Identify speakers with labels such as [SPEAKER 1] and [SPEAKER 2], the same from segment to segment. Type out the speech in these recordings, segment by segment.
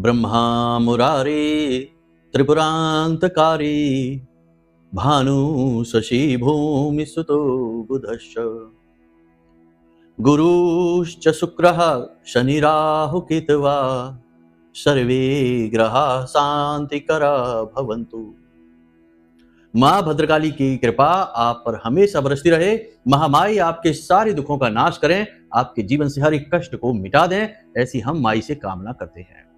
[SPEAKER 1] ब्रह्मा मुरारे त्रिपुरांतकारी भानु शशि भूमि सुतो बुधश्च गुरुश्च शुक्रः शनि राहु केतवा सर्वे ग्रहा शांतिकरा भवन्तु। माँ भद्रकाली की कृपा आप पर हमेशा बरसती रहे। महामाई आपके सारे दुखों का नाश करें, आपके जीवन से हर एक कष्ट को मिटा दें, ऐसी हम माई से कामना करते हैं।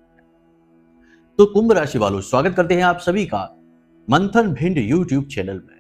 [SPEAKER 1] तो कुंभ राशि वालों, स्वागत करते हैं आप सभी का मंथन भिंड यूट्यूब चैनल में।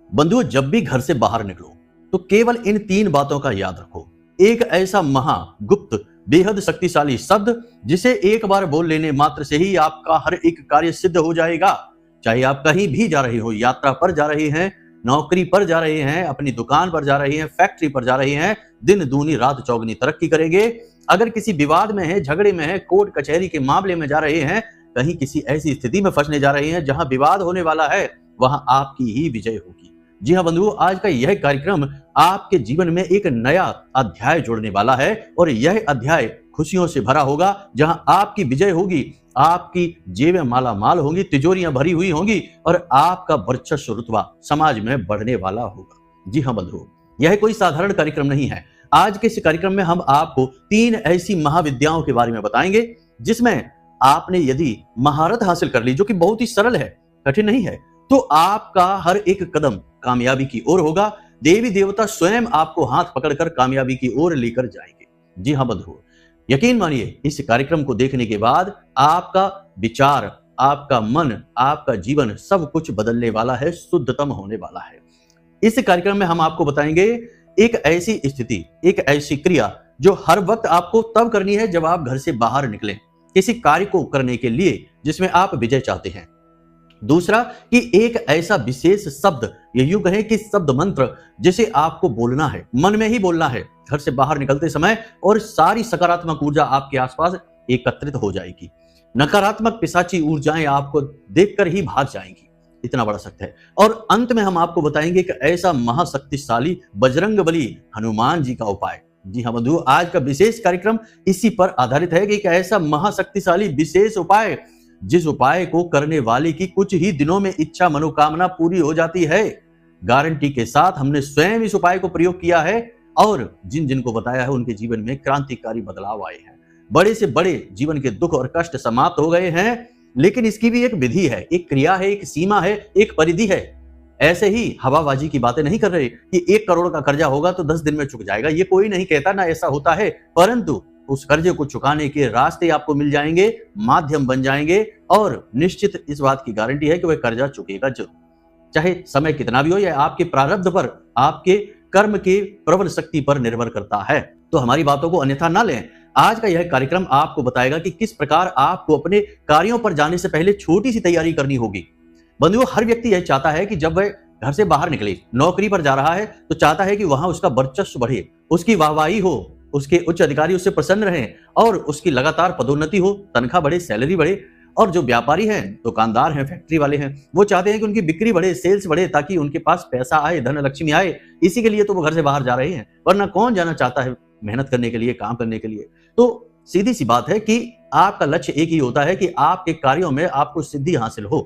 [SPEAKER 1] बंधुओं, जब भी घर से बाहर निकलो तो केवल इन 3 बातों का याद रखो। एक ऐसा महागुप्त बेहद शक्तिशाली शब्द जिसे एक बार बोल लेने मात्र से ही आपका हर एक कार्य सिद्ध हो जाएगा। चाहे आप कहीं भी जा रहे हो, यात्रा पर जा रहे हैं, नौकरी पर जा रहे हैं, अपनी दुकान पर जा रहे हैं, फैक्ट्री पर जा रहे हैं, दिन दूनी रात चौगनी तरक्की करेंगे। अगर किसी विवाद में है, झगड़े में है, कोर्ट कचहरी के मामले में जा रहे हैं, कहीं किसी ऐसी स्थिति में फंसने जा रहे हैं जहां विवाद होने वाला है, वहां आपकी ही विजय होगी। जी हाँ बंधुओं, आज का यह कार्यक्रम आपके जीवन में एक नया अध्याय जोड़ने वाला है और यह अध्याय खुशियों से भरा होगा, जहां आपकी विजय होगी, आपकी जेबें माला माल होंगी, तिजोरियां भरी हुई होंगी और आपका वर्चस्व रुतबा समाज में बढ़ने वाला होगा। जी हाँ बंधुओं, यह कोई साधारण कार्यक्रम नहीं है। आज के इस कार्यक्रम में हम आपको 3 ऐसी महाविद्याओं के बारे में बताएंगे जिसमें आपने यदि महारत हासिल कर ली, जो कि बहुत ही सरल है, कठिन नहीं है, तो आपका हर एक कदम कामयाबी की ओर होगा। देवी देवता स्वयं आपको हाथ पकड़कर कामयाबी की ओर लेकर जाएंगे। जी हाँ बंधुओं, यकीन मानिए, इस कार्यक्रम को देखने के बाद आपका विचार, आपका मन, आपका जीवन सब कुछ बदलने वाला है, शुद्धतम होने वाला है। इस कार्यक्रम में हम आपको बताएंगे एक ऐसी स्थिति, एक ऐसी क्रिया जो हर वक्त आपको तब करनी है जब आप घर से बाहर निकलें किसी कार्य को करने के लिए जिसमें आप विजय चाहते हैं। दूसरा कि एक ऐसा विशेष शब्द, ये यूं कहें कि शब्द मंत्र, जिसे आपको बोलना है, मन में ही बोलना है घर से बाहर निकलते समय, और सारी सकारात्मक ऊर्जा आपके आसपास एकत्रित हो जाएगी। नकारात्मक पिशाची ऊर्जाएं आपको देखकर ही भाग जाएंगी, इतना बड़ा सत्य है। और अंत में हम आपको बताएंगे कि ऐसा महाशक्तिशाली बजरंगबली हनुमान जी का उपाय। जी हाँ बंधुओं, आज का विशेष कार्यक्रम इसी पर आधारित है कि एक ऐसा महाशक्तिशाली विशेष उपाय जिस उपाय को करने वाले की कुछ ही दिनों में इच्छा मनोकामना पूरी हो जाती है। गारंटी के साथ हमने स्वयं इस उपाय को प्रयोग किया है और जिन जिन को बताया है उनके जीवन में क्रांतिकारी बदलाव आए हैं। बड़े से बड़े जीवन के दुख और कष्ट समाप्त हो गए हैं। लेकिन इसकी भी एक विधि है, एक क्रिया है, एक सीमा है, एक परिधि है। ऐसे ही हवाबाजी की बातें नहीं कर रहे कि 1 करोड़ का कर्जा होगा तो 10 दिन में चुक जाएगा। ये कोई नहीं कहता, ना ऐसा होता है, परंतु उस कर्जे को चुकाने के रास्ते आपको मिल जाएंगे, माध्यम बन जाएंगे और निश्चित इस बात की गारंटी है कि वह कर्जा चुकेगा जरूर। चाहे समय कितना भी हो, यह आपके प्रारब्ध पर, आपके कर्म के प्रबल शक्ति पर निर्भर करता है। तो हमारी बातों को अन्यथा ना लें। आज का यह कार्यक्रम आपको बताएगा कि किस प्रकार आपको अपने कार्यों पर जाने से पहले छोटी सी तैयारी करनी होगी। बंधुओं, हर व्यक्ति यह चाहता है कि जब वह घर से बाहर निकले, नौकरी पर जा रहा है, तो चाहता है कि वहां उसका वर्चस्व बढ़े, उसकी वाहवाही हो, उसके उच्च अधिकारी उससे प्रसन्न रहें और उसकी लगातार पदोन्नति हो, तनख्वाह बढ़े, सैलरी बढ़े। और जो व्यापारी हैं, दुकानदार हैं, फैक्ट्री वाले हैं, वो चाहते हैं कि उनकी बिक्री बढ़े, सेल्स बढ़े, ताकि उनके पास पैसा आए, धन लक्ष्मी आए। इसी के लिए तो वो घर से बाहर जा रहे हैं, वरना कौन जाना चाहता है मेहनत करने के लिए, काम करने के लिए। तो सीधी सी बात है कि आपका लक्ष्य एक ही होता है कि आपके कार्यों में आपको सिद्धि हासिल हो,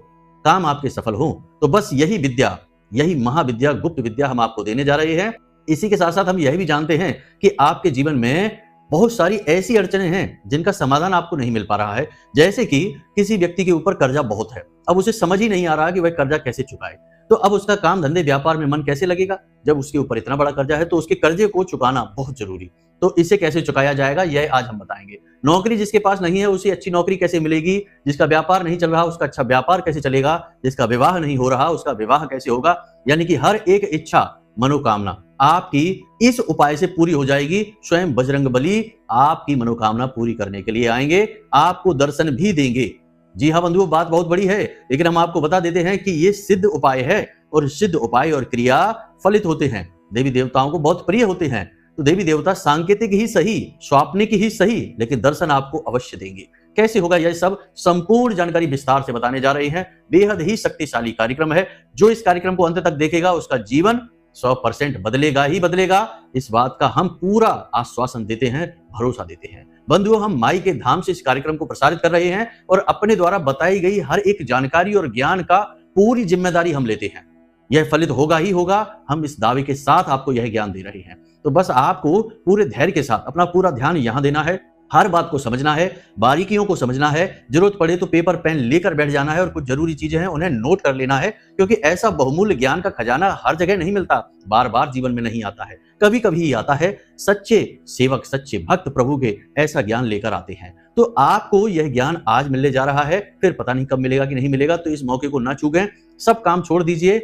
[SPEAKER 1] काम आपके सफल हो। तो बस यही विद्या, यही महाविद्या, गुप्त विद्या हम आपको देने जा रहे हैं। इसी के साथ साथ हम यह भी जानते हैं कि आपके जीवन में बहुत सारी ऐसी अड़चनें हैं जिनका समाधान आपको नहीं मिल पा रहा है। जैसे कि किसी व्यक्ति के ऊपर कर्जा बहुत है, अब उसे समझ ही नहीं आ रहा कि वह कर्जा कैसे चुकाए। तो अब उसका काम धंधे व्यापार में मन कैसे लगेगा जब उसके ऊपर इतना बड़ा कर्जा है। तो उसके कर्जे को चुकाना बहुत जरूरी। तो इसे कैसे चुकाया जाएगा, यह आज हम बताएंगे। नौकरी जिसके पास नहीं है उसे अच्छी नौकरी कैसे मिलेगी, जिसका व्यापार नहीं चल रहा उसका अच्छा व्यापार कैसे चलेगा, जिसका विवाह नहीं हो रहा उसका विवाह कैसे होगा। यानी कि हर एक इच्छा मनोकामना आपकी इस उपाय से पूरी हो जाएगी। स्वयं बजरंगबली आपकी मनोकामना पूरी करने के लिए आएंगे, आपको दर्शन भी देंगे। जी हाँ बंधुओं, बात बहुत बड़ी है, लेकिन हम आपको बता देते हैं कि ये सिद्ध उपाय है और सिद्ध उपाय और क्रिया फलित होते हैं, देवी देवताओं को बहुत प्रिय होते हैं। तो देवी देवता सांकेतिक ही सही, स्वाप्निक ही सही, लेकिन दर्शन आपको अवश्य देंगे। कैसे होगा यह सब संपूर्ण जानकारी विस्तार से बताने जा रहे हैं। बेहद ही शक्तिशाली कार्यक्रम है। जो इस कार्यक्रम को अंत तक देखेगा उसका जीवन 100% बदलेगा ही बदलेगा। इस बात का हम पूरा आश्वासन देते हैं, भरोसा देते हैं। बंधुओं, हम माई के धाम से इस कार्यक्रम को प्रसारित कर रहे हैं और अपने द्वारा बताई गई हर एक जानकारी और ज्ञान का पूरी जिम्मेदारी हम लेते हैं। यह फलित होगा ही होगा, हम इस दावे के साथ आपको यह ज्ञान दे रहे हैं। तो बस आपको पूरे धैर्य के साथ अपना पूरा ध्यान यहां देना है, हर बात को समझना है, बारीकियों को समझना है, जरूरत पड़े तो पेपर पेन लेकर बैठ जाना है और कुछ जरूरी चीजें हैं उन्हें नोट कर लेना है, क्योंकि ऐसा बहुमूल्य ज्ञान का खजाना हर जगह नहीं मिलता, बार बार जीवन में नहीं आता है, कभी कभी ही आता है। सच्चे सेवक, सच्चे भक्त प्रभु के ऐसा ज्ञान लेकर आते हैं। तो आपको यह ज्ञान आज मिलने जा रहा है, फिर पता नहीं कब मिलेगा कि नहीं मिलेगा, तो इस मौके को ना चूकें, सब काम छोड़ दीजिए,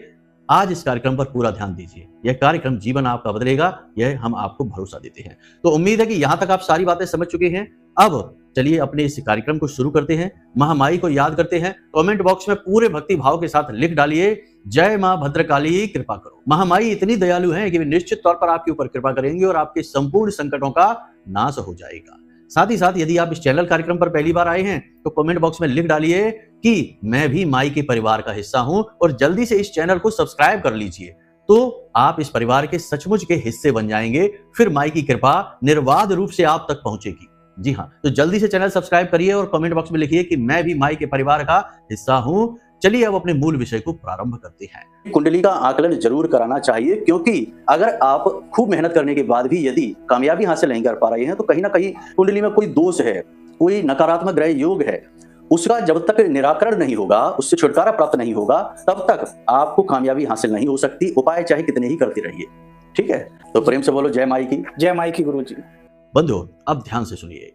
[SPEAKER 1] आज इस कार्यक्रम पर पूरा ध्यान दीजिए। यह कार्यक्रम जीवन आपका बदलेगा, यह हम आपको भरोसा देते हैं। तो उम्मीद है कि यहां तक आप सारी बातें समझ चुके हैं। अब चलिए अपने इस कार्यक्रम को शुरू करते हैं, महामाई को याद करते हैं। कमेंट बॉक्स में पूरे भक्ति भाव के साथ लिख डालिए, जय मां भद्रकाली कृपा करो। महामाई इतनी दयालु हैं कि वे निश्चित तौर पर आपके ऊपर कृपा करेंगे और आपके संपूर्ण संकटों का नाश हो जाएगा। साथ ही साथ यदि आप इस चैनल कार्यक्रम पर पहली बार आए हैं तो कमेंट बॉक्स में लिख डालिए कि मैं भी माई के परिवार का हिस्सा हूं और जल्दी से इस चैनल को सब्सक्राइब कर लीजिए, तो आप इस परिवार के सचमुच के हिस्से बन जाएंगे। फिर माई की कृपा निर्बाध रूप से आप तक पहुंचेगी। जी हाँ, तो जल्दी से चैनल सब्सक्राइब करिए और कमेंट बॉक्स में लिखिए कि मैं भी माई के परिवार का हिस्सा हूं। चलिए अब अपने मूल विषय को प्रारंभ करते हैं। कुंडली का आकलन जरूर कराना चाहिए, क्योंकि अगर आप खूब मेहनत करने के बाद भी यदि कामयाबी हासिल नहीं कर पा रहे हैं तो कहीं ना कहीं कुंडली में कोई दोष है, कोई नकारात्मक ग्रह योग है, उसका जब तक निराकरण नहीं होगा, उससे छुटकारा प्राप्त नहीं होगा, तब तक आपको कामयाबी हासिल नहीं हो सकती, उपाय चाहे कितने ही करते रहिए। ठीक है, तो प्रेम से बोलो जय माई की।
[SPEAKER 2] जय माई की गुरुजी।
[SPEAKER 1] बंधुओं, अब ध्यान से सुनिए,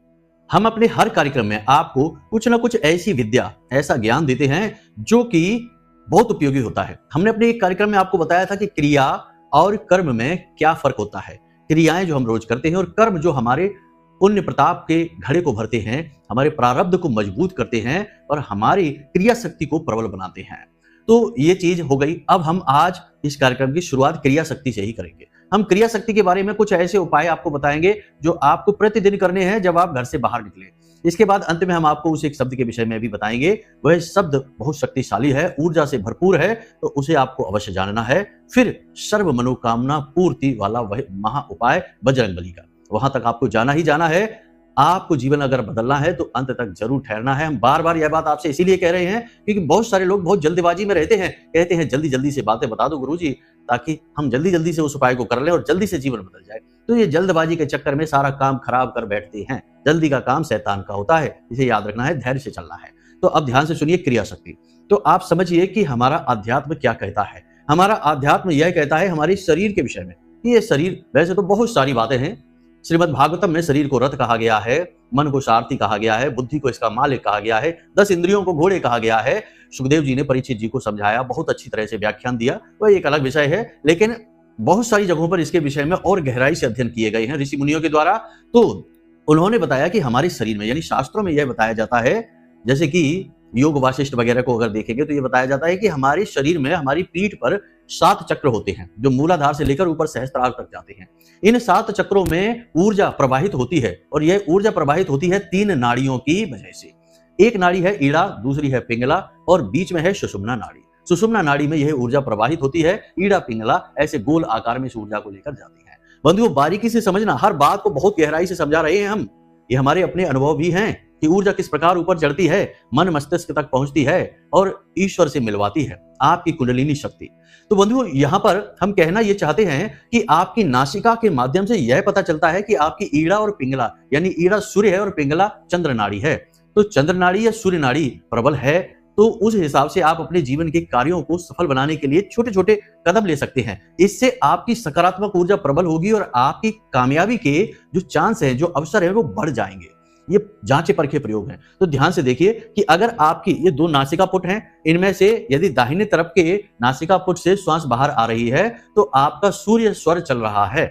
[SPEAKER 1] हम अपने हर कार्यक्रम में आपको कुछ ना कुछ ऐसी विद्या, ऐसा ज्ञान देते हैं जो कि बहुत उपयोगी होता है। हमने अपने एक कार्यक्रम में आपको बताया था कि क्रिया और कर्म में क्या फर्क होता है। क्रियाएं जो हम रोज करते हैं और कर्म जो हमारे पुण्य प्रताप के घड़े को भरते हैं, हमारे प्रारब्ध को मजबूत करते हैं और हमारी क्रिया शक्ति को प्रबल बनाते हैं। तो ये चीज हो गई। अब हम आज इस कार्यक्रम की शुरुआत क्रिया शक्ति से ही करेंगे। हम क्रिया शक्ति के बारे में कुछ ऐसे उपाय आपको बताएंगे जो आपको प्रतिदिन करने हैं जब आप घर से बाहर निकले। इसके बाद अंत में हम आपको उस एक शब्द के विषय में भी बताएंगे। वह शब्द बहुत शक्तिशाली है, ऊर्जा से भरपूर है, तो उसे आपको अवश्य जानना है। फिर सर्व मनोकामना पूर्ति वाला वह महा उपाय बजरंगबली का, वहां तक आपको जाना ही जाना है। आपको जीवन अगर बदलना है तो अंत तक जरूर ठहरना है। हम बार बार यह बात आपसे इसीलिए कह रहे हैं क्योंकि बहुत सारे लोग बहुत जल्दबाजी में रहते हैं, कहते हैं जल्दी जल्दी से बातें बता दो गुरुजी, ताकि हम जल्दी जल्दी से उस उपाय को कर लें और जल्दी से जीवन बदल जाए। तो ये जल्दबाजी के चक्कर में सारा काम खराब कर बैठते हैं। जल्दी का काम शैतान का होता है, इसे याद रखना है, धैर्य से चलना है। तो अब ध्यान से सुनिए क्रिया शक्ति। तो आप समझिए कि हमारा अध्यात्म क्या कहता है। हमारा अध्यात्म यह कहता है हमारे शरीर के विषय में। ये शरीर, वैसे तो बहुत सारी बातें हैं, श्रीमद् भागवतम में शरीर को रथ कहा गया है, मन को सारथी कहा गया है, बुद्धि को इसका मालिक कहा गया है, 10 इंद्रियों को घोड़े कहा गया है। सुखदेव जी ने परीक्षित जी को समझाया, बहुत अच्छी तरह से व्याख्यान दिया, वह एक अलग विषय है। लेकिन बहुत सारी जगहों पर इसके विषय में और गहराई से अध्ययन किए गए हैं ऋषि मुनियों के द्वारा। तो उन्होंने बताया कि हमारे शरीर में, यानी शास्त्रों में यह बताया जाता है, जैसे कि योग वाशिष्ठ वगैरह को अगर देखेंगे तो ये बताया जाता है कि हमारे शरीर में, हमारी पीठ पर 7 चक्र होते हैं जो मूलाधार से लेकर ऊपर सहस्त्रार तक जाते हैं। इन 7 चक्रों में ऊर्जा प्रवाहित होती है और यह ऊर्जा प्रवाहित होती है 3 नाड़ियों की वजह से। एक नाड़ी है ईड़ा, दूसरी है पिंगला और बीच में है सुषुम्ना नाड़ी। सुषुम्ना नाड़ी में यह ऊर्जा प्रवाहित होती है, ईड़ा पिंगला ऐसे गोल आकार में इस ऊर्जा को लेकर जाती है। बंधुओं, बारीकी से समझना, हर बात को बहुत गहराई से समझा रहे हैं हम। ये हमारे अपने अनुभव भी हैं कि ऊर्जा किस प्रकार ऊपर चढ़ती है, मन मस्तिष्क तक पहुंचती है और ईश्वर से मिलवाती है आपकी कुंडलिनी शक्ति। तो बंधुओं, यहां पर हम कहना यह चाहते हैं कि आपकी नासिका के माध्यम से यह पता चलता है कि आपकी ईड़ा और पिंगला, यानी ईड़ा सूर्य है और पिंगला चंद्र नाड़ी है। तो चंद्र नाड़ी या सूर्य नाड़ी प्रबल है तो उस हिसाब से आप अपने जीवन के कार्यों को सफल बनाने के लिए छोटे छोटे कदम ले सकते हैं। इससे आपकी सकारात्मक ऊर्जा प्रबल होगी और आपकी कामयाबी के जो चांस है, जो अवसर है, वो बढ़ जाएंगे। ये जांचे परखे प्रयोग हैं। तो ध्यान से देखिए कि अगर आपकी ये 2 नासिका पुट हैं, इनमें से यदि दाहिने तरफ के नासिका पुट से श्वास बाहर आ रही है तो आपका सूर्य स्वर चल रहा है।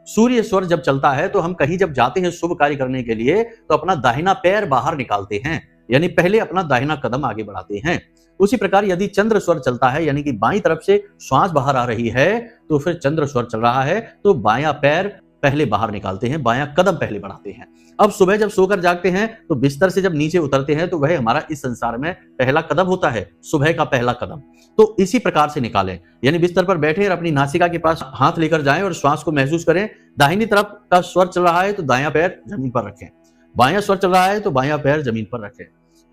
[SPEAKER 1] सूर्य स्वर जब चलता है तो हम कहीं जब जाते हैं शुभ कार्य करने के लिए तो अपना दाहिना पैर बाहर निकालते हैं, यानी पहले अपना दाहिना कदम आगे बढ़ाते हैं। उसी प्रकार यदि चंद्र स्वर चलता है, यानी कि बाईं तरफ से श्वास बाहर आ रही है तो फिर चंद्र स्वर चल रहा है तो बायां पैर पहले बाहर निकालते हैं, बायां कदम पहले बढ़ाते हैं। अब सुबह जब सोकर जागते हैं तो बिस्तर से जब नीचे उतरते हैं तो वह हमारा इस संसार में पहला कदम होता है, सुबह का पहला कदम। तो इसी प्रकार से निकालें, यानी बिस्तर पर बैठे और अपनी नासिका के पास हाथ लेकर जाएं और श्वास को महसूस करें। दाहिनी तरफ का स्वर चल रहा है तो दायां पैर जमीन पर रखें। बायां स्वर चल रहा है तो बायां पैर जमीन पर रखें।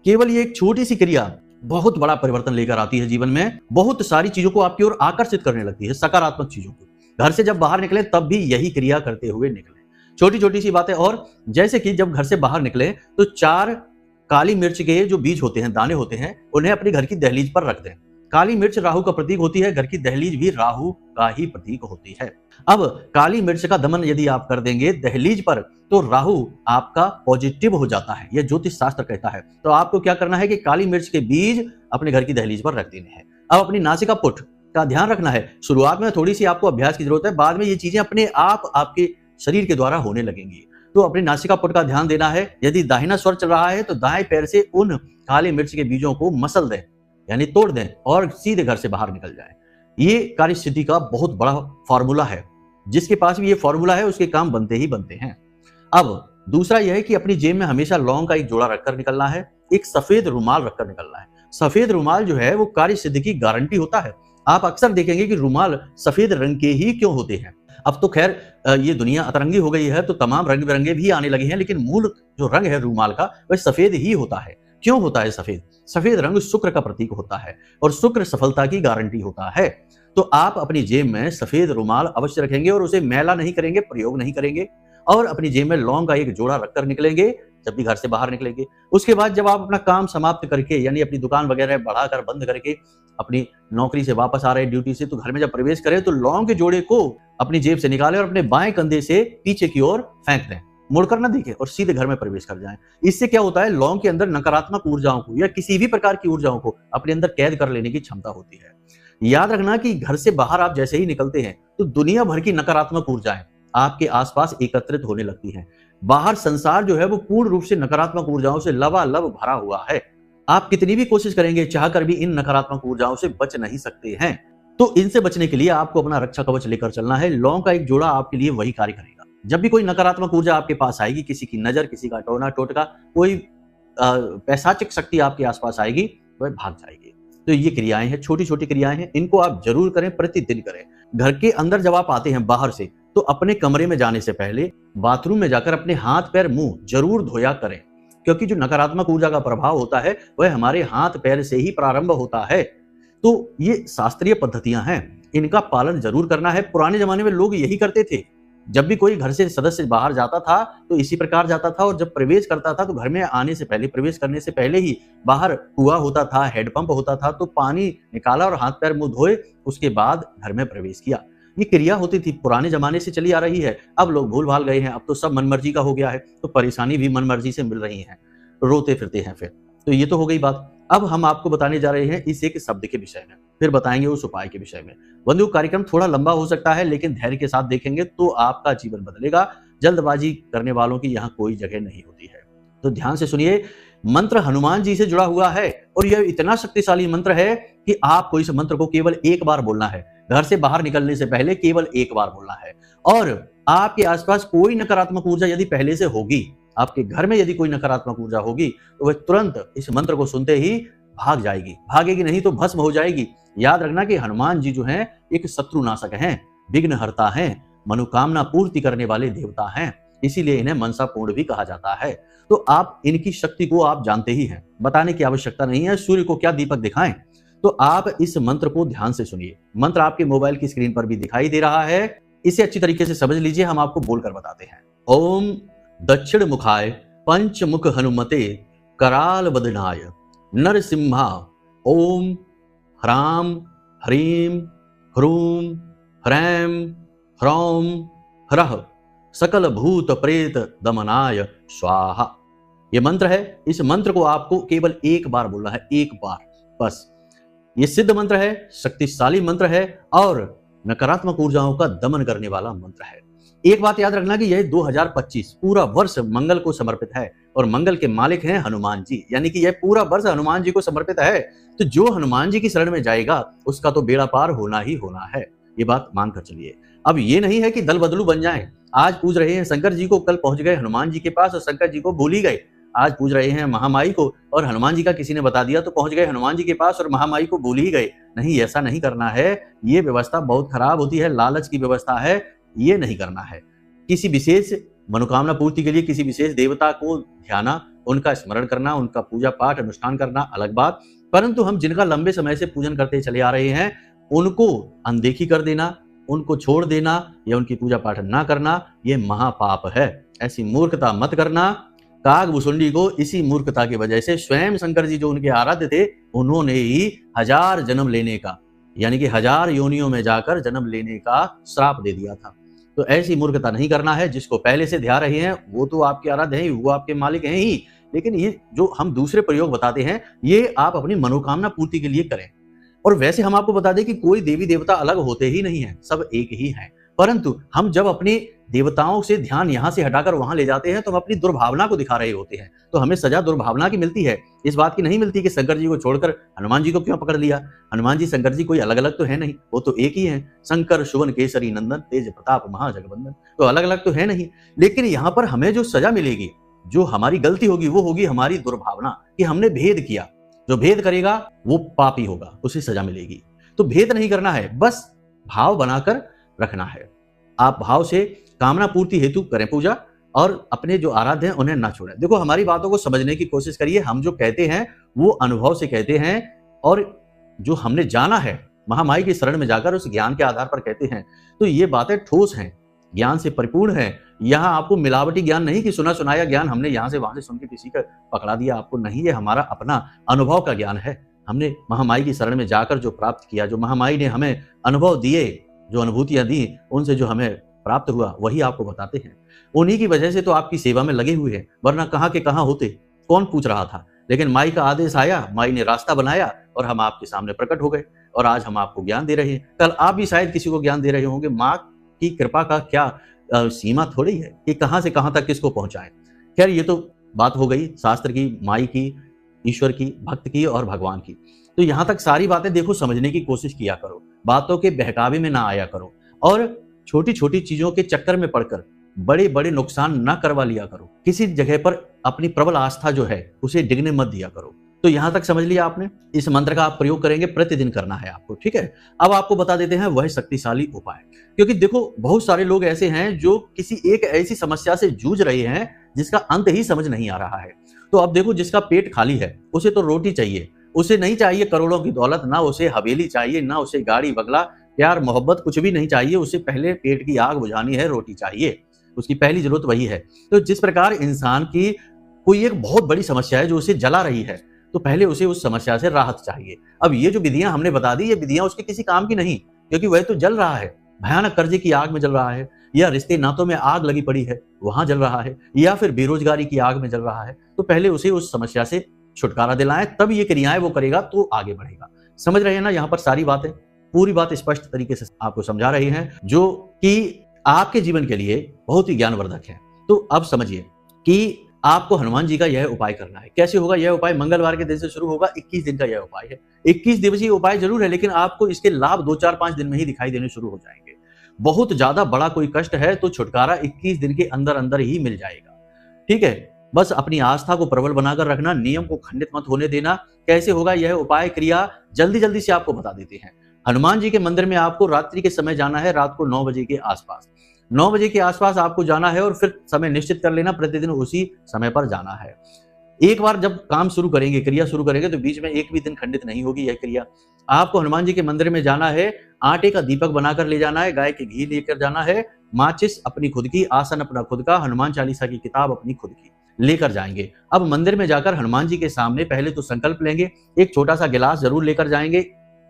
[SPEAKER 1] केवल ये एक छोटी सी क्रिया बहुत बड़ा परिवर्तन लेकर आती है जीवन में, बहुत सारी चीजों को आपकी ओर आकर्षित करने लगती है, सकारात्मक चीजों को। घर से जब बाहर निकले तब भी यही क्रिया करते हुए निकले। छोटी छोटी सी बातें, और जैसे कि जब घर से बाहर निकले तो 4 काली मिर्च के जो बीज होते हैं, दाने होते हैं, उन्हें अपने घर की दहलीज पर रख दें। काली मिर्च राहु का प्रतीक होती है, घर की दहलीज भी राहु का ही प्रतीक होती है। अब काली मिर्च का दमन यदि आप कर देंगे दहलीज पर तो राहु आपका पॉजिटिव हो जाता है, यह ज्योतिष शास्त्र कहता है। तो आपको क्या करना है कि काली मिर्च के बीज अपने घर की दहलीज पर रख देने हैं। अब अपनी नासिका पुट का ध्यान रखना है। शुरुआत में थोड़ी सी आपको अभ्यास की जरूरत है, बाद में ये चीजें अपने आप आपके शरीर के द्वारा होने लगेंगी। तो अपनी नासिका पुट का ध्यान देना है। यदि दाहिना स्वर चल रहा है तो दाएं पैर से उन काली मिर्च के बीजों को मसल दें, यानी तोड़ दें, और सीधे घर से बाहर निकल जाएं। ये कार्य सिद्धि का बहुत बड़ा फॉर्मूला है। जिसके पास भी ये फॉर्मूला है उसके काम बनते ही बनते हैं। अब दूसरा यह है कि अपनी जेब में हमेशा लौंग का एक जोड़ा रखकर निकलना है, एक सफेद रुमाल रखकर निकलना है। सफेद रुमाल जो है वो कार्य सिद्धि की गारंटी होता है। आप अक्सर देखेंगे कि रुमाल सफेद रंग के ही क्यों होते हैं। अब तो खैर ये दुनिया अतरंगी हो गई है तो तमाम रंग बिरंगे भी आने लगे हैं, लेकिन मूल जो रंग है रुमाल का वह सफेद ही होता है। क्यों होता है सफेद? सफेद रंग शुक्र का प्रतीक होता है और शुक्र सफलता की गारंटी होता है। तो आप अपनी जेब में सफेद रुमाल अवश्य रखेंगे और उसे मैला नहीं करेंगे, प्रयोग नहीं करेंगे, और अपनी जेब में लौंग का एक जोड़ा रखकर निकलेंगे जब भी घर से बाहर निकलेंगे। उसके बाद जब आप अपना काम समाप्त करके, यानी अपनी दुकान वगैरह बढ़ाकर बंद करके अपनी नौकरी से वापस आ रहे हैं, ड्यूटी से, तो घर में जब प्रवेश करें तो लौंग के जोड़े को अपनी जेब से निकालें और अपने बाएं कंधे से पीछे की ओर फेंक दें, मुड़कर ना देखें और सीधे घर में प्रवेश कर जाएं। इससे क्या होता है, लौंग के अंदर नकारात्मक ऊर्जाओं को या किसी भी प्रकार की ऊर्जाओं को अपने अंदर कैद कर लेने की क्षमता होती है। याद रखना कि घर से बाहर आप जैसे ही निकलते हैं तो दुनिया भर की नकारात्मक ऊर्जाएं आपके आसपास एकत्रित होने लगती हैं। बाहर संसार जो है वो पूर्ण रूप से नकारात्मक ऊर्जाओं से लबालब भरा हुआ है। आप कितनी भी कोशिश करेंगे चाहकर भी इन नकारात्मक ऊर्जाओं से बच नहीं सकते हैं। तो इनसे बचने के लिए आपको अपना रक्षा कवच लेकर चलना है। लौंग का एक जोड़ा आपके लिए वही कार्य करेगा। जब भी कोई नकारात्मक ऊर्जा आपके पास आएगी, किसी की नजर, किसी का टोना टोटका, कोई पैशाचिक शक्ति आपके आसपास आएगी, वह भाग जाएगी। तो ये क्रियाएं हैं, छोटी छोटी क्रियाएं हैं, इनको आप जरूर करें, प्रतिदिन करें। घर के अंदर जब आप आते हैं बाहर से तो अपने कमरे में जाने से पहले बाथरूम में जाकर अपने हाथ पैर मुंह जरूर धोया करें, क्योंकि जो नकारात्मक ऊर्जा का प्रभाव होता है वह हमारे हाथ पैर से ही प्रारंभ होता है। तो ये शास्त्रीय पद्धतियां हैं, इनका पालन जरूर करना है। पुराने जमाने में लोग यही करते थे। जब भी कोई घर से सदस्य बाहर जाता था तो इसी प्रकार जाता था, और जब प्रवेश करता था तो घर में आने से पहले, प्रवेश करने से पहले ही बाहर कुआं होता था, हैंडपंप होता था, तो पानी निकाला और हाथ पैर मुंह धोए, उसके बाद घर में प्रवेश किया। ये क्रिया होती थी, पुराने जमाने से चली आ रही है। अब लोग भूल भाल गए हैं, अब तो सब मनमर्जी का हो गया है, तो परेशानी भी मनमर्जी से मिल रही है, रोते फिरते हैं फिर। तो ये तो हो गई बात। अब हम आपको बताने जा रहे हैं इस एक शब्द के विषय में, फिर बताएंगे उस उपाय के विषय में। बंधु, कार्यक्रम थोड़ा लंबा हो सकता है, लेकिन धैर्य के साथ देखेंगे तो आपका जीवन बदलेगा। जल्दबाजी करने वालों की यहाँ कोई जगह नहीं होती है। तो ध्यान से सुनिए। मंत्र हनुमान जी से जुड़ा हुआ है और यह इतना शक्तिशाली मंत्र है कि आपको इस मंत्र को केवल एक बार बोलना है। घर से बाहर निकलने से पहले केवल एक बार बोलना है। और आपके आसपास कोई नकारात्मक ऊर्जा यदि पहले से होगी, आपके घर में यदि कोई नकारात्मक ऊर्जा होगी, तो वह तुरंत इस मंत्र को सुनते ही भाग जाएगी। भागेगी नहीं तो भस्म हो जाएगी। याद रखना कि हनुमान जी जो हैं एक शत्रुनाशक हैं, विघ्नहर्ता हैं, मनोकामना पूर्ति करने वाले देवता हैं, इसीलिए इन्हें मनसा पूर्ण भी कहा जाता है। तो आप इनकी शक्ति को आप जानते ही हैं, बताने की आवश्यकता नहीं है। सूर्य को क्या दीपक दिखाएं। तो आप इस मंत्र को ध्यान से सुनिए। मंत्र आपके मोबाइल की स्क्रीन पर भी दिखाई दे रहा है, इसे अच्छी तरीके से समझ लीजिए, हम आपको बोलकर बताते हैं। ओम दक्षिण मुखाय पंचमुख हनुमते कराल बदनाय नरसिम्हा ओम ह्राम ह्रीम ह्रूम ह्रैम ह्रौम ह्रः सकल भूत प्रेत दमनाय स्वाहा। यह मंत्र है। इस मंत्र को आपको केवल एक बार बोलना है, एक बार बस। यह सिद्ध मंत्र है, शक्तिशाली मंत्र है और नकारात्मक ऊर्जाओं का दमन करने वाला मंत्र है। एक बात याद रखना कि यह 2025 पूरा वर्ष मंगल को समर्पित है और मंगल के मालिक हैं हनुमान जी, यानी कि यह पूरा वर्ष हनुमान जी को समर्पित है। तो जो हनुमान जी की शरण में जाएगा उसका तो बेड़ा पार होना ही होना है। ये बात मानकर चलिए। अब ये नहीं है कि दल बदलू बन जाएं। आज पूज रहे हैं शंकर जी को, कल पहुंच गए हनुमान जी के पास और शंकर जी को भूल ही गए। आज पूज रहे हैं महामाई को और हनुमान जी का किसी ने बता दिया तो पहुंच गए हनुमान जी के पास और महामाई को भूल ही गए। नहीं, ऐसा नहीं करना है। ये व्यवस्था बहुत खराब होती है, लालच की व्यवस्था है, ये नहीं करना है। किसी विशेष मनोकामना पूर्ति के लिए किसी विशेष देवता को ध्याना, उनका स्मरण करना, उनका पूजा पाठ अनुष्ठान करना अलग बात, परंतु हम जिनका लंबे समय से पूजन करते चले आ रहे हैं उनको अनदेखी कर देना, उनको छोड़ देना या उनकी पूजा पाठ ना करना, ये महापाप है। ऐसी मूर्खता मत करना। कागभूषुंडी को इसी मूर्खता की वजह से स्वयं शंकर जी जो उनके आराध्य थे, उन्होंने ही 1000 जन्म लेने का, यानी कि 1000 योनियों में जाकर जन्म लेने का श्राप दे दिया था। तो ऐसी मूर्खता नहीं करना है। जिसको पहले से ध्यान रहे हैं वो तो आपके आराध्य हैं, वो आपके मालिक हैं ही, लेकिन ये जो हम दूसरे प्रयोग बताते हैं ये आप अपनी मनोकामना पूर्ति के लिए करें। और वैसे हम आपको बता दें कि कोई देवी देवता अलग होते ही नहीं है, सब एक ही हैं। परंतु हम जब अपने देवताओं से ध्यान यहाँ से हटाकर वहां ले जाते हैं तो हम अपनी दुर्भावना को दिखा रहे होते हैं, तो हमें सजा दुर्भावना की मिलती है, इस बात की नहीं मिलती कि शंकर जी को छोड़कर हनुमान जी को क्यों पकड़ लिया। हनुमान जी शंकर जी कोई अलग अलग तो है नहीं, वो तो एक ही है। शंकर सुवन केसरी नंदन, तेज प्रताप महाजगवंदन, तो अलग अलग तो है नहीं। लेकिन यहाँ पर हमें जो सजा मिलेगी, जो हमारी गलती होगी, वो होगी हमारी दुर्भावना कि हमने भेद किया। जो भेद करेगा वो पापी होगा, उसे सजा मिलेगी। तो भेद नहीं करना है, बस भाव बनाकर रखना है। आप भाव से कामना पूर्ति हेतु करें पूजा और अपने जो आराध्य हैं उन्हें ना छोड़ें। देखो हमारी बातों को समझने की कोशिश करिए। हम जो कहते हैं वो अनुभव से कहते हैं और जो हमने जाना है महामाई की शरण में जाकर उस ज्ञान के आधार पर कहते हैं। तो ये बातें ठोस हैं, ज्ञान से परिपूर्ण है। यहाँ आपको मिलावटी ज्ञान नहीं कि सुना सुनाया ज्ञान हमने यहाँ से वहां से सुन के किसी का पकड़ा दिया, आपको नहीं। ये हमारा अपना अनुभव का ज्ञान है। हमने महामाई की शरण में जाकर जो प्राप्त किया, जो महामाई ने हमें अनुभव दिए, जो अनुभूतियां दी, उनसे जो हमें प्राप्त हुआ वही आपको बताते हैं। उन्हीं की वजह से तो आपकी सेवा में लगे हुए हैं, वरना कहाँ के कहाँ होते, कौन पूछ रहा था। लेकिन माई का आदेश आया, माई ने रास्ता बनाया और हम आपके सामने प्रकट हो गए और आज हम आपको ज्ञान दे रहे हैं। कल आप भी शायद किसी को ज्ञान दे रहे होंगे। माँ की कृपा का क्या सीमा थोड़ी है कि कहां से कहां तक किसको पहुंचाएं। खैर ये तो बात हो गई शास्त्र की, माई की, ईश्वर की, भक्त की और भगवान की। तो यहां तक सारी बातें देखो समझने की कोशिश किया करो, बातों के बहकावे में ना आया करो और छोटी छोटी चीजों के चक्कर में पड़कर बड़े बड़े नुकसान ना करवा लिया करो। किसी जगह पर अपनी प्रबल आस्था जो है उसे डिगने मत दिया करो। तो यहां तक समझ लिया आपने। इस मंत्र का आप प्रयोग करेंगे, प्रतिदिन करना है आपको, ठीक है। अब आपको बता देते हैं वह शक्तिशाली उपाय, क्योंकि देखो बहुत सारे लोग ऐसे हैं जो किसी एक ऐसी समस्या से जूझ रहे हैं जिसका अंत ही समझ नहीं आ रहा है। तो अब देखो जिसका पेट खाली है उसे तो रोटी चाहिए, उसे नहीं चाहिए करोड़ों की दौलत, ना उसे हवेली चाहिए, ना उसे गाड़ी बंगला, प्यार मोहब्बत कुछ भी नहीं चाहिए। उसे पहले पेट की आग बुझानी है, रोटी चाहिए, उसकी पहली जरूरत वही है। तो जिस प्रकार इंसान की कोई एक बहुत बड़ी समस्या है जो उसे जला रही है, तो पहले उसे उस समस्या से राहत चाहिए। अब ये जो विधियां हमने बता दी, ये विधियां उसके किसी काम की नहीं, क्योंकि वह तो जल रहा है, भयानक कर्जे की आग में जल रहा है, या रिश्ते नातों में आग लगी पड़ी है वहां जल रहा है, या फिर बेरोजगारी की आग में जल रहा है। तो पहले उसे उस समस्या से छुटकारा दिलाएं, तब ये क्रियाएं वो करेगा तो आगे बढ़ेगा। समझ रहे हैं ना। यहाँ पर सारी बातें, पूरी बात स्पष्ट तरीके से आपको समझा रही हैं, जो कि आपके जीवन के लिए बहुत ही ज्ञानवर्धक है। तो अब समझिए कि आपको हनुमान जी का यह उपाय करना है। कैसे होगा यह उपाय? मंगलवार के दिन से शुरू होगा, 21 दिन का यह उपाय है। 21 दिवसीय उपाय जरूर है, लेकिन आपको इसके लाभ 2, 4, 5 दिन में ही दिखाई देने शुरू हो जाएंगे। बहुत ज्यादा बड़ा कोई कष्ट है तो छुटकारा 21 दिन के अंदर अंदर ही मिल जाएगा, ठीक है। बस अपनी आस्था को प्रबल बनाकर रखना, नियम को खंडित मत होने देना। कैसे होगा यह उपाय क्रिया, जल्दी जल्दी से आपको बता देते हैं। हनुमान जी के मंदिर में आपको रात्रि के समय जाना है, रात को 9 बजे के आसपास। 9 बजे के आसपास आपको जाना है और फिर समय निश्चित कर लेना, प्रतिदिन उसी समय पर जाना है। एक बार जब काम शुरू करेंगे, क्रिया शुरू करेंगे, तो बीच में एक भी दिन खंडित नहीं होगी यह क्रिया। आपको हनुमान जी के मंदिर में जाना है, आटे का दीपक बनाकर ले जाना है, गाय के घी लेकर जाना है, माचिस अपनी खुद की, आसन अपना खुद का, हनुमान चालीसा की किताब अपनी खुद की लेकर जाएंगे। अब मंदिर में जाकर हनुमान जी के सामने पहले तो संकल्प लेंगे। एक छोटा सा गिलास जरूर लेकर जाएंगे,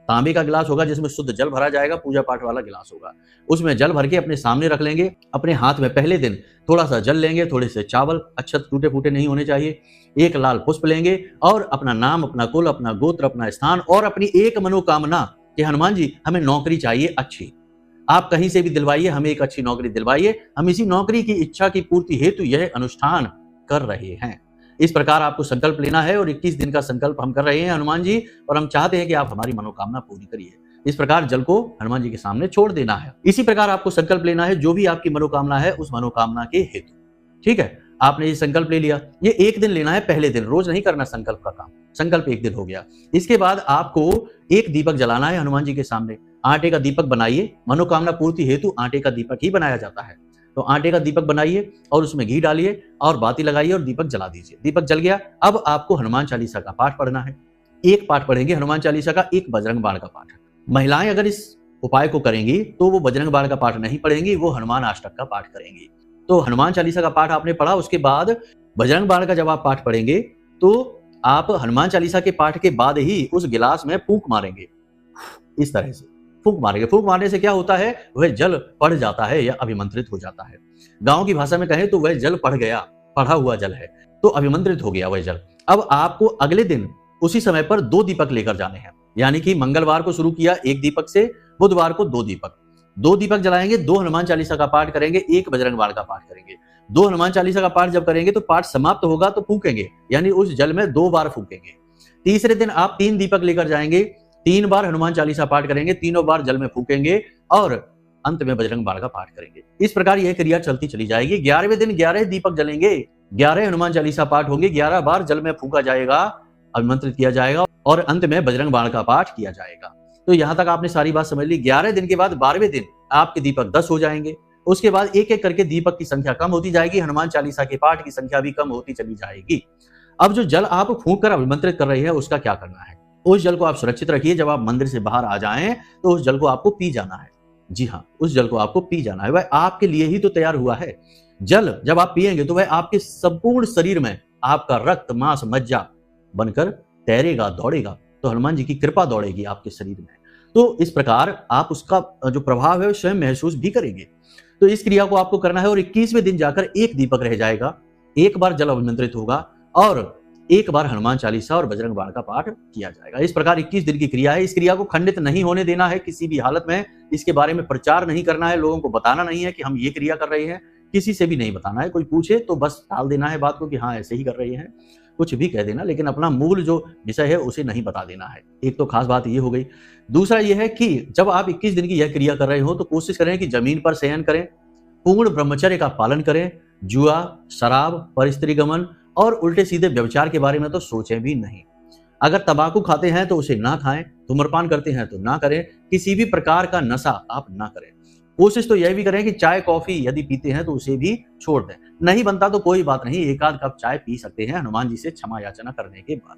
[SPEAKER 1] तांबे का गिलास होगा जिसमें शुद्ध जल भरा जाएगा, पूजा पाठ वाला गिलास होगा। उसमें जल भर के अपने सामने रख लेंगे। अपने हाथ में पहले दिन थोड़ा सा जल लेंगे, थोड़े से चावल, अक्षत टूटे फूटे नहीं होने चाहिए, एक लाल पुष्प लेंगे और अपना नाम, अपना कुल, अपना गोत्र, अपना स्थान और अपनी एक मनोकामना कि हनुमान जी हमें नौकरी चाहिए अच्छी, आप कहीं से भी दिलवाइए, हमें एक अच्छी नौकरी दिलवाइए, हम इसी नौकरी की इच्छा की पूर्ति हेतु यह अनुष्ठान कर रहे हैं। इस प्रकार आपको संकल्प लेना है और 21 दिन का संकल्प हम कर रहे हैं हनुमान जी, और हम चाहते हैं कि आप हमारी मनोकामना पूरी करिए। इस प्रकार जल को हनुमान जी के सामने छोड़ देना है। इसी प्रकार आपको संकल्प लेना है जो भी आपकी मनोकामना है उस मनोकामना के हेतु, ठीक है। आपने ये संकल्प ले लिया, ये एक दिन लेना है, पहले दिन, रोज नहीं करना संकल्प का काम। संकल्प एक दिन हो गया। इसके बाद आपको एक दीपक जलाना है हनुमान जी के सामने। आटे का दीपक बनाइए, मनोकामना पूर्ति हेतु आटे का दीपक ही बनाया जाता है। तो आटे का दीपक बनाइए और उसमें घी डालिए और बाती लगाइए और दीपक जला दीजिए। दीपक जल गया। अब आपको हनुमान चालीसा का पाठ पढ़ना है। एक पाठ पढ़ेंगे हनुमान चालीसा का, एक बजरंग बाण का पाठ। महिलाएं अगर इस उपाय को करेंगी तो वो बजरंग बाण का पाठ नहीं पढ़ेंगी, वो हनुमान अष्टक का पाठ करेंगी। तो हनुमान चालीसा का पाठ आपने पढ़ा, उसके बाद बजरंग बाण का जब आप पाठ पढ़ेंगे तो आप हनुमान चालीसा के पाठ के बाद ही उस गिलास में फूंक मारेंगे। इस तरह से फूंक मारेंगे। फूंक मारने से क्या होता है, वह जल पढ़ जाता है या अभिमंत्रित हो जाता है। गांव की भाषा में कहें तो वह जल पढ़ गया, पढ़ा हुआ जल है, तो अभिमंत्रित हो गया वह जल। अब आपको अगले दिन उसी समय पर 2 दीपक लेकर जाने हैं, यानी कि मंगलवार को शुरू किया 1 दीपक से, बुधवार को 2 दीपक। 2 दीपक जलाएंगे, 2 हनुमान चालीसा का पाठ करेंगे, 1 बजरंग बाण का पाठ करेंगे। 2 हनुमान चालीसा का पाठ जब करेंगे तो पाठ समाप्त होगा तो फूकेंगे, यानी उस जल में 2 बार फूकेंगे। तीसरे दिन आप 3 दीपक लेकर जाएंगे, 3 बार हनुमान चालीसा पाठ करेंगे, तीनों बार जल में फूकेंगे और अंत में बजरंग बाण का पाठ करेंगे। इस प्रकार यह क्रिया चलती चली जाएगी। 11वें दिन 11 दीपक जलेंगे, 11 हनुमान चालीसा पाठ होंगे, 11 बार जल में फूका जाएगा, अभिमंत्रित किया जाएगा और अंत में बजरंग बाण का पाठ किया जाएगा। तो यहां तक आपने सारी बात समझ ली। 11 दिन के बाद 12वें दिन आपके दीपक 10 हो जाएंगे। उसके बाद एक एक करके दीपक की संख्या कम होती जाएगी, हनुमान चालीसा के पाठ की संख्या भी कम होती चली जाएगी। अब जो जल आप फूंक कर अभिमंत्रित कर रहे हैं उसका क्या करना है, उस जल को आप सुरक्षित रखिए। जब आप मंदिर से बाहर आ जाएं तो उस जल को आपको पी जाना है। जी हाँ, उस जल को आपको पी जाना है, वह आपके लिए ही तो तैयार हुआ है। जल जब आप पिएंगे तो वह आपके संपूर्ण शरीर में आपका रक्त मांस मज्जा बनकर तैरेगा, दौड़ेगा, तो हनुमान जी की कृपा दौड़ेगी आपके शरीर में। तो इस प्रकार आप उसका जो प्रभाव है वो स्वयं महसूस भी करेंगे। तो इस क्रिया को आपको करना है और 21वें दिन जाकर 1 दीपक रह जाएगा, 1 बार जल अभिमंत्रित होगा और 1 बार हनुमान चालीसा और बजरंग बाण का पाठ किया जाएगा। इस प्रकार 21 दिन की क्रिया है। इस क्रिया को खंडित नहीं होने देना है किसी भी हालत में। इसके बारे में प्रचार नहीं करना है, लोगों को बताना नहीं है कि हम ये क्रिया कर रहे हैं, किसी से भी नहीं बताना है। कोई पूछे तो बस टाल देना है बात को कि हाँ ऐसे ही कर रहे हैं, कुछ भी कह देना, लेकिन अपना मूल जो विषय है उसे नहीं बता देना है। एक तो खास बात ये हो गई। दूसरा ये है कि जब आप 21 दिन की यह क्रिया कर रहे हो तो कोशिश करें कि जमीन पर शयन करें, पूर्ण ब्रह्मचर्य का पालन करें, जुआ, शराब, परस्त्री गमन और उल्टे सीधे व्यभिचार के बारे में तो सोचें भी नहीं। अगर तंबाकू खाते हैं तो उसे ना खाएं, धूम्रपान करते हैं तो ना करें, किसी भी प्रकार का नशा आप ना करें। कोशिश तो यह भी करें कि चाय कॉफी यदि पीते हैं तो उसे भी छोड़ दें। नहीं बनता तो कोई बात नहीं, 1 आध कप चाय पी सकते हैं हनुमान जी से क्षमा याचना करने के बाद।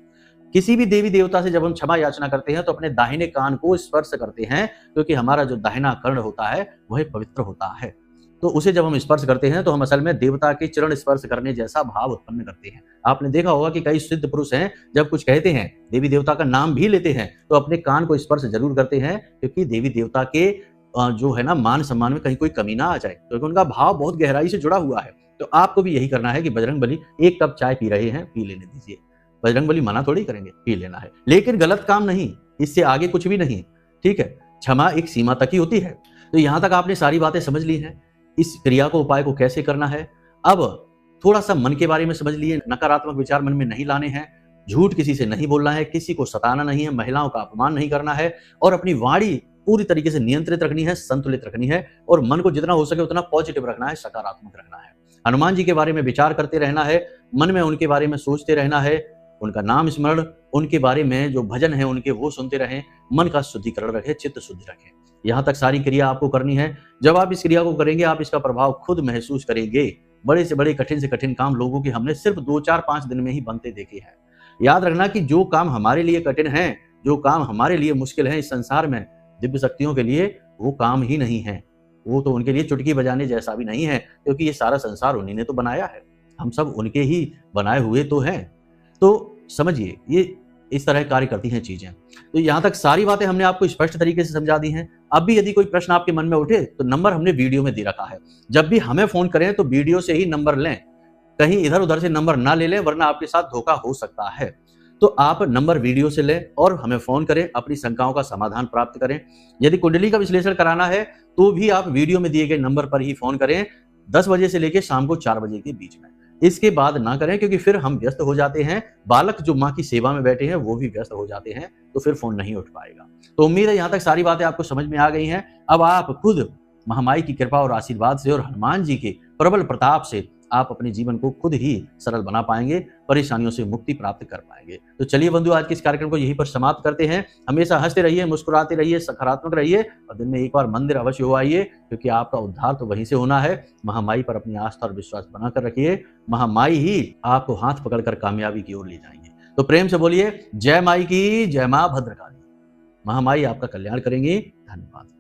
[SPEAKER 1] किसी भी देवी देवता से जब हम क्षमा याचना करते हैं तो अपने दाहिने कान को स्पर्श करते हैं, क्योंकि हमारा जो दाहिना कर्ण होता है वह पवित्र होता है। तो उसे जब हम स्पर्श करते हैं तो हम असल में देवता के चरण स्पर्श करने जैसा भाव उत्पन्न करते हैं। आपने देखा होगा कि कई सिद्ध पुरुष हैं, जब कुछ कहते हैं, देवी देवता का नाम भी लेते हैं, तो अपने कान को स्पर्श जरूर करते हैं, क्योंकि देवी देवता के जो है ना मान सम्मान में कहीं कोई कमी ना आ जाए, क्योंकि उनका भाव बहुत गहराई से जुड़ा हुआ है। तो आपको भी यही करना है कि बजरंगबली 1 कप चाय पी रहे हैं, पी लेने दीजिए। बजरंगबली मना थोड़ी करेंगे, पी लेना है, लेकिन गलत काम नहीं, इससे आगे कुछ भी नहीं। ठीक है, क्षमा एक सीमा तक ही होती है। तो यहां तक आपने सारी बातें समझ ली हैं। इस क्रिया को, उपाय को कैसे करना है। अब थोड़ा सा मन के बारे में समझ लिए। नकारात्मक विचार मन में नहीं लाने हैं, झूठ किसी से नहीं बोलना है, किसी को सताना नहीं है, महिलाओं का अपमान नहीं करना है और अपनी वाणी पूरी तरीके से नियंत्रित रखनी है, संतुलित रखनी है और मन को जितना हो सके उतना पॉजिटिव रखना है, सकारात्मक रखना है। हनुमान जी के बारे में विचार करते रहना है, मन में उनके बारे में सोचते रहना है, उनका नाम स्मरण, उनके बारे में जो भजन है उनके वो सुनते रहें, मन का शुद्धिकरण रखें, चित्त शुद्ध रखें। यहां तक सारी क्रिया आपको करनी है। जब आप इस क्रिया को करेंगे आप इसका प्रभाव खुद महसूस करेंगे। बड़े से बड़े, कठिन से कठिन काम लोगों के हमने सिर्फ 2, 4, 5 दिन में ही बनते देखे हैं। याद रखना कि जो काम हमारे लिए कठिन है, जो काम हमारे लिए मुश्किल है इस संसार में, दिव्य शक्तियों के लिए वो काम ही नहीं है। वो तो उनके लिए चुटकी बजाने जैसा भी नहीं है, क्योंकि ये सारा संसार उन्हीं ने तो बनाया है, हम सब उनके ही बनाए हुए तो हैं। तो समझिए, ये इस तरह कार्य करती हैं चीजें। तो यहां तक सारी बातें हमने आपको स्पष्ट तरीके से समझा दी हैं। अब भी यदि कोई प्रश्न आपके मन में उठे तो नंबर हमने वीडियो में दे रखा है। जब भी हमें फोन करें तो वीडियो से ही नंबर लें, कहीं इधर उधर से नंबर ना ले लें, वरना आपके साथ धोखा हो सकता है। तो आप नंबर वीडियो से लें और हमें फोन करें, अपनी शंकाओं का समाधान प्राप्त करें। यदि कुंडली का विश्लेषण कराना है तो भी आप वीडियो में दिए गए नंबर पर ही फोन करें, 10 बजे से लेकर शाम को 4 बजे के बीच में। इसके बाद ना करें, क्योंकि फिर हम व्यस्त हो जाते हैं, बालक जो माँ की सेवा में बैठे हैं वो भी व्यस्त हो जाते हैं, तो फिर फोन नहीं उठ पाएगा। तो उम्मीद है यहां तक सारी बातें आपको समझ में आ गई हैं। अब आप खुद महामाई की कृपा और आशीर्वाद से और हनुमान जी के प्रबल प्रताप से आप अपने जीवन को खुद ही सरल बना पाएंगे, परेशानियों से मुक्ति प्राप्त कर पाएंगे। तो चलिए बंधु, आज के इस कार्यक्रम को यहीं पर समाप्त करते हैं। हमेशा हंसते रहिए, मुस्कुराते रहिए, सकारात्मक रहिए और दिन में एक बार मंदिर अवश्य हो आइए, क्योंकि आपका उद्धार तो वहीं से होना है। महामाई पर अपनी आस्था और विश्वास बनाकर रखिए, महामाई ही आपको हाथ पकड़कर कामयाबी की ओर ले जाएंगे। तो प्रेम से बोलिए जय माई की, जय मां भद्रकाली। महामाई आपका कल्याण करेंगी। धन्यवाद।